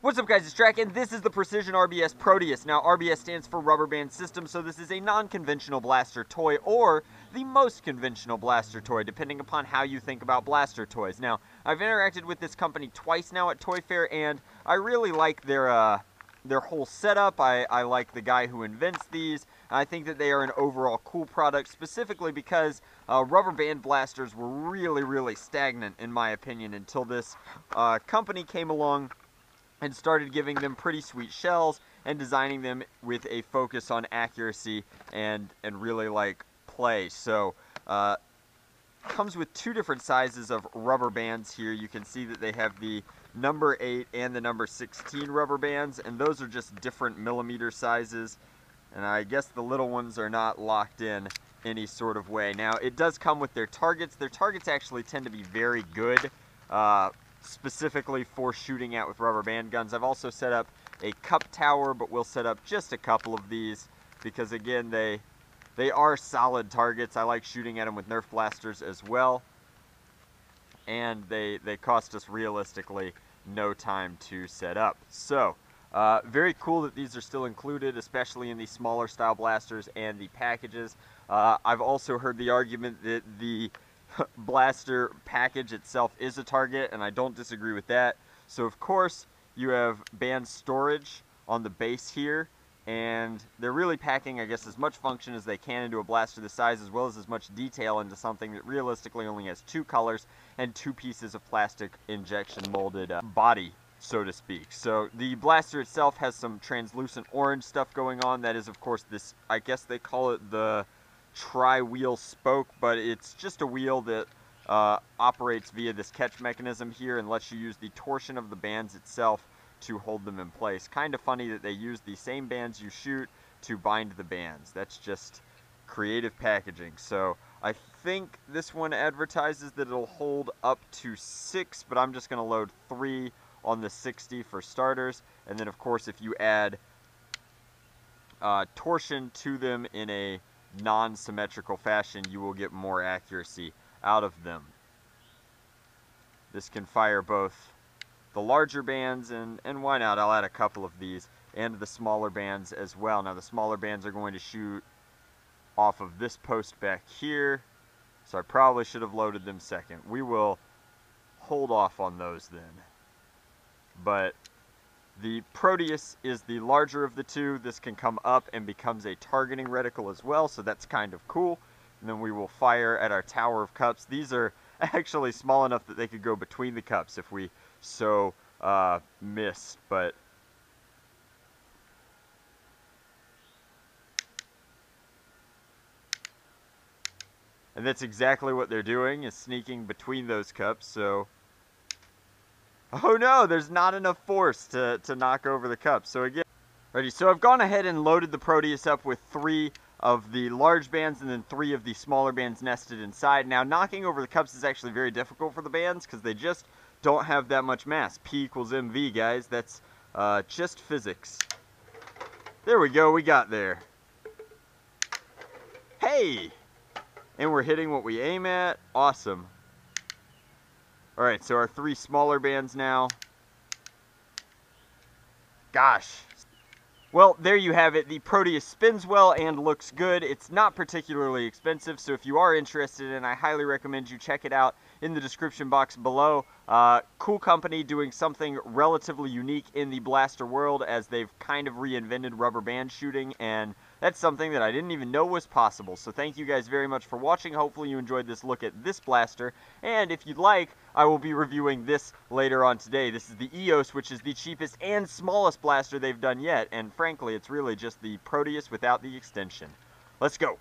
What's up guys, it's Drac, and this is the Precision RBS Proteus. Now RBS stands for Rubber Band System, so this is a non-conventional blaster toy, or the most conventional blaster toy, depending upon how you think about blaster toys. Now, I've interacted with this company twice now at Toy Fair, and I really like their whole setup. I like the guy who invents these. I think that they are an overall cool product, specifically because rubber band blasters were really stagnant, in my opinion, until this company came along and started giving them pretty sweet shells and designing them with a focus on accuracy and really like play. So comes with two different sizes of rubber bands here. You can see that they have the number 8 and the number 16 rubber bands, and those are just different millimeter sizes, and I guess the little ones are not locked in any sort of way. Now it does come with their targets. Their targets actually tend to be very good, specifically for shooting at with rubber band guns. I've also set up a cup tower, but we'll set up just a couple of these because again they are solid targets. I like shooting at them with Nerf blasters as well, and they cost us realistically no time to set up. So very cool that these are still included, especially in the smaller style blasters and the packages. I've also heard the argument that the blaster package itself is a target, and I don't disagree with that. So of course you have band storage on the base here, and they're really packing, I guess, as much function as they can into a blaster this size, as well as much detail into something that realistically only has 2 colors and 2 pieces of plastic injection molded body, so to speak. So the blaster itself has some translucent orange stuff going on. That is of course this, I guess they call it the tri-wheel spoke, but it's just a wheel that operates via this catch mechanism here and lets you use the torsion of the bands itself to hold them in place. Kind of funny that they use the same bands you shoot to bind the bands. That's just creative packaging. So I think this one advertises that it'll hold up to 6, but I'm just going to load 3 on the 60 for starters, and then of course if you add torsion to them in a non-symmetrical fashion, you will get more accuracy out of them. This can fire both the larger bands, and why not, I'll add a couple of these, and the smaller bands as well. Now the smaller bands are going to shoot off of this post back here, so I probably should have loaded them second. We will hold off on those then. But the Proteus is the larger of the two. This can come up and becomes a targeting reticle as well, so that's kind of cool. And then we will fire at our tower of cups. These are actually small enough that they could go between the cups if we so missed, but and that's exactly what they're doing, is sneaking between those cups. So oh no, there's not enough force to knock over the cup. So again, ready. So I've gone ahead and loaded the Proteus up with 3 of the large bands and then 3 of the smaller bands nested inside. Now knocking over the cups is actually very difficult for the bands because they just don't have that much mass. P equals MV, guys. That's just physics. There we go, we got there. Hey! And we're hitting what we aim at. Awesome. Alright, so our 3 smaller bands now. Gosh. Well, there you have it. The Proteus spins well and looks good. It's not particularly expensive, so if you are interested, and I highly recommend you check it out in the description box below. Cool company doing something relatively unique in the blaster world, as they've kind of reinvented rubber band shooting, and that's something that I didn't even know was possible. So thank you guys very much for watching. Hopefully you enjoyed this look at this blaster, and if you'd like, I will be reviewing this later on today. This is the EOS, which is the cheapest and smallest blaster they've done yet, and frankly, it's really just the Proteus without the extension. Let's go!